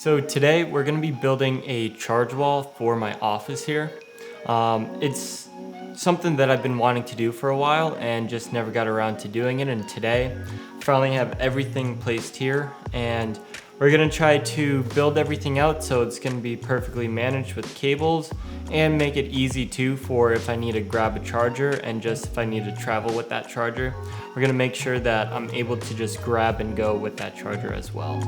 So today we're going to be building a charge wall for my office here. It's something that I've been wanting to do for a while and just never got around to doing it, and today I finally have everything placed here, and we're going to try to build everything out so it's going to be perfectly managed with cables and make it easy too for if I need to grab a charger and just if I need to travel with that charger. We're going to make sure that I'm able to just grab and go with that charger as well.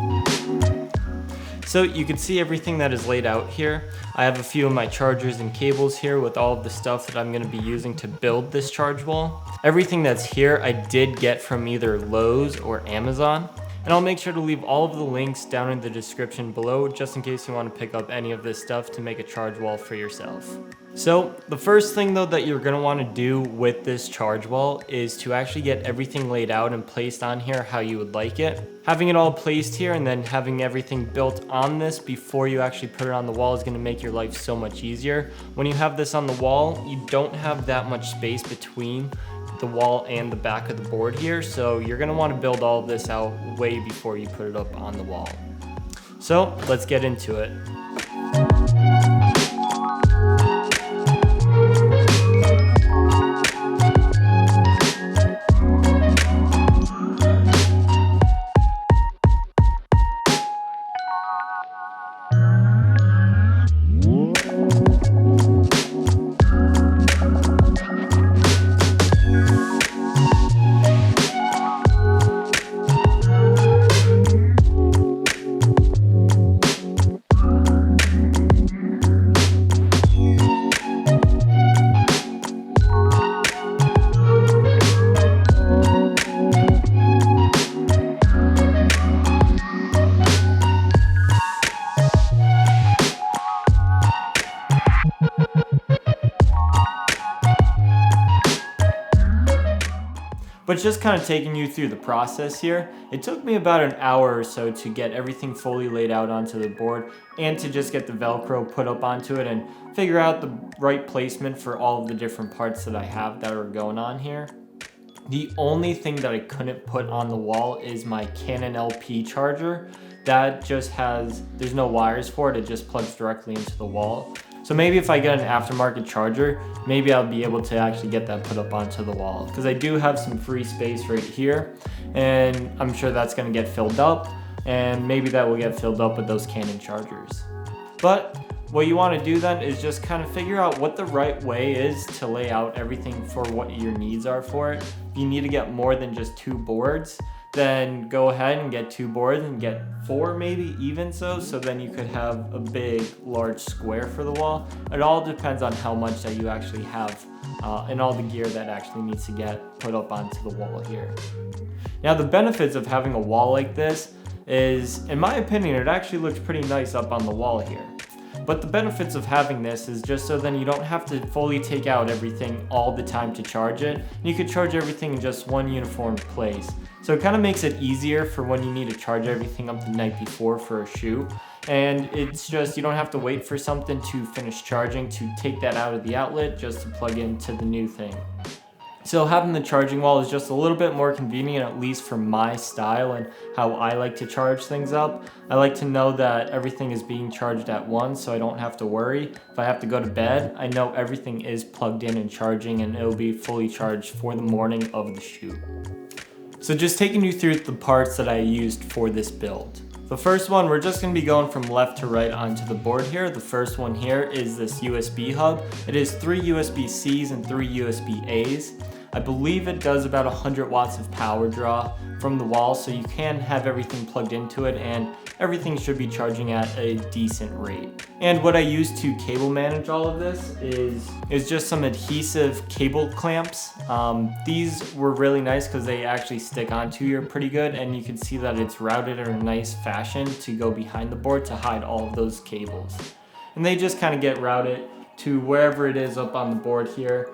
So you can see everything that is laid out here. I have a few of my chargers and cables here with all of the stuff that I'm going to be using to build this charge wall. Everything that's here I did get from either Lowe's or Amazon. And I'll make sure to leave all of the links down in the description below just in case you want to pick up any of this stuff to make a charge wall for yourself. So the first thing though that you're going to want to do with this charge wall is to actually get everything laid out and placed on here how you would like it. Having it all placed here and then having everything built on this before you actually put it on the wall is going to make your life so much easier. When you have this on the wall, you don't have that much space between the wall and the back of the board here, so you're going to want to build all of this out way before you put it up on the wall. So let's get into it. But just kind of taking you through the process here, it took me about an hour or so to get everything fully laid out onto the board and to just get the Velcro put up onto it and figure out the right placement for all of the different parts that I have that are going on here. The only thing that I couldn't put on the wall is my Canon LP charger. That just there's no wires for it, it just plugs directly into the wall. So maybe if I get an aftermarket charger, maybe I'll be able to actually get that put up onto the wall, because I do have some free space right here and I'm sure that's going to get filled up, and maybe that will get filled up with those Canon chargers. But what you want to do then is just kind of figure out what the right way is to lay out everything for what your needs are for it. If you need to get more than just 2 boards, then go ahead and get 2 boards and get 4 maybe even so then you could have a big large square for the wall. It all depends on how much that you actually have and all the gear that actually needs to get put up onto the wall here. Now the benefits of having a wall like this is, in my opinion, it actually looks pretty nice up on the wall here. But the benefits of having this is just so then you don't have to fully take out everything all the time to charge it. You could charge everything in just one uniform place. So it kind of makes it easier for when you need to charge everything up the night before for a shoot. And it's just, you don't have to wait for something to finish charging to take that out of the outlet just to plug into the new thing. So having the charging wall is just a little bit more convenient, at least for my style and how I like to charge things up. I like to know that everything is being charged at once so I don't have to worry. If I have to go to bed, I know everything is plugged in and charging and it'll be fully charged for the morning of the shoot. So just taking you through the parts that I used for this build. The first one, we're just going to be going from left to right onto the board here. The first one here is this USB hub. It is 3 USB-Cs and 3 USB-As. I believe it does about 100 watts of power draw from the wall, so you can have everything plugged into it and everything should be charging at a decent rate. And what I use to cable manage all of this is just some adhesive cable clamps. These were really nice because they actually stick onto here pretty good, and you can see that it's routed in a nice fashion to go behind the board to hide all of those cables. And they just kind of get routed to wherever it is up on the board here.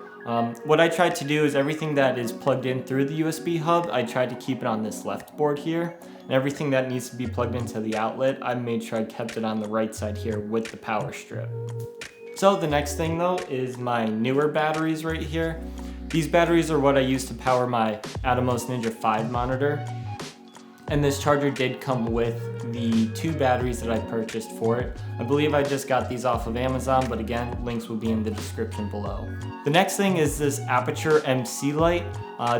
What I tried to do is everything that is plugged in through the USB hub, I tried to keep it on this left board here, and everything that needs to be plugged into the outlet, I made sure I kept it on the right side here with the power strip. So the next thing though is my newer batteries right here. These batteries are what I use to power my Atomos Ninja 5 monitor. And this charger did come with the 2 batteries that I purchased for it. I believe I just got these off of Amazon, but again, links will be in the description below. The next thing is this Aperture MC light.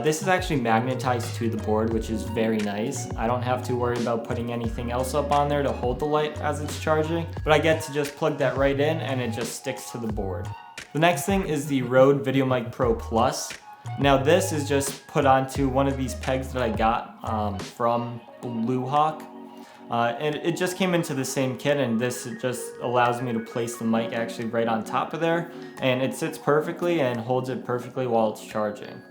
This is actually magnetized to the board, which is very nice. I don't have to worry about putting anything else up on there to hold the light as it's charging, but I get to just plug that right in and it just sticks to the board. The next thing is the Rode Videomic Pro Plus. Now this is just put onto one of these pegs that I got from Blue Hawk. And it just came into the same kit, and this just allows me to place the mic actually right on top of there, and it sits perfectly and holds it perfectly while it's charging.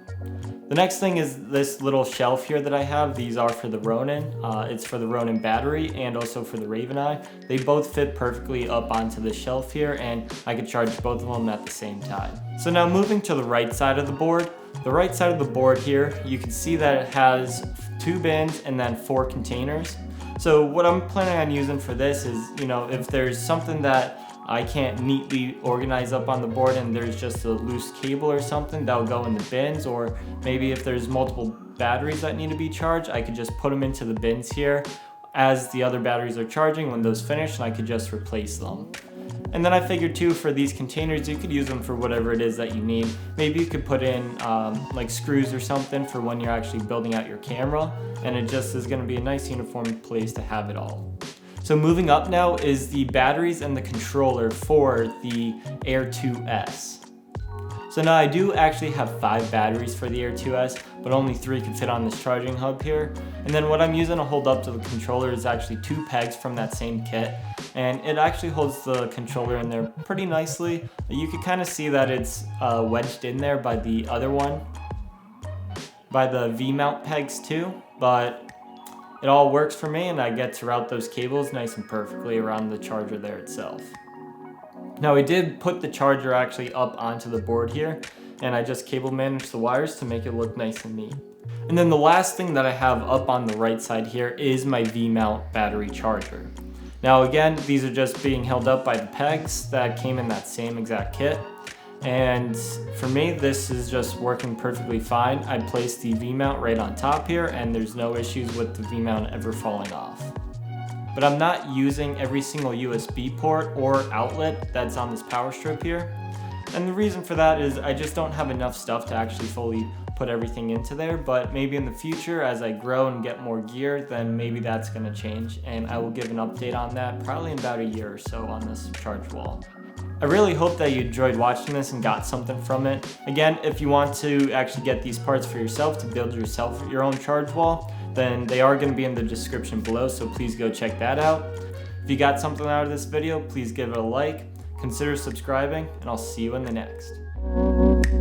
The next thing is this little shelf here that I have. These are for the Ronin. It's for the Ronin battery and also for the Raven Eye. They both fit perfectly up onto the shelf here, and I could charge both of them at the same time. So now moving to the right side of the board. The right side of the board here, you can see that it has 2 bins and then 4 containers. So what I'm planning on using for this is, if there's something that I can't neatly organize up on the board and there's just a loose cable or something, that'll go in the bins, or maybe if there's multiple batteries that need to be charged, I could just put them into the bins here as the other batteries are charging. When those finish, and I could just replace them. And then I figured too, for these containers, you could use them for whatever it is that you need. Maybe you could put in like screws or something for when you're actually building out your camera, and it just is going to be a nice uniform place to have it all. So moving up now is the batteries and the controller for the Air 2S. So now I do actually have 5 batteries for the Air 2S, but only 3 can fit on this charging hub here. And then what I'm using to hold up to the controller is actually 2 pegs from that same kit. And it actually holds the controller in there pretty nicely. You can kind of see that it's wedged in there by the other one, by the V-mount pegs too, but it all works for me, and I get to route those cables nice and perfectly around the charger there itself. Now I did put the charger actually up onto the board here, and I just cable managed the wires to make it look nice and neat. And then the last thing that I have up on the right side here is my V-mount battery charger. Now again, these are just being held up by the pegs that came in that same exact kit. And for me, this is just working perfectly fine. I placed the V-mount right on top here, and there's no issues with the V-mount ever falling off. But I'm not using every single USB port or outlet that's on this power strip here. And the reason for that is I just don't have enough stuff to actually fully put everything into there, but maybe in the future as I grow and get more gear, then maybe that's going to change, and I will give an update on that probably in about a year or so on this charge wall. I really hope that you enjoyed watching this and got something from it. Again, if you want to actually get these parts for yourself to build your own charge wall, then they are going to be in the description below, so please go check that out. If you got something out of this video, please give it a like, consider subscribing, and I'll see you in the next.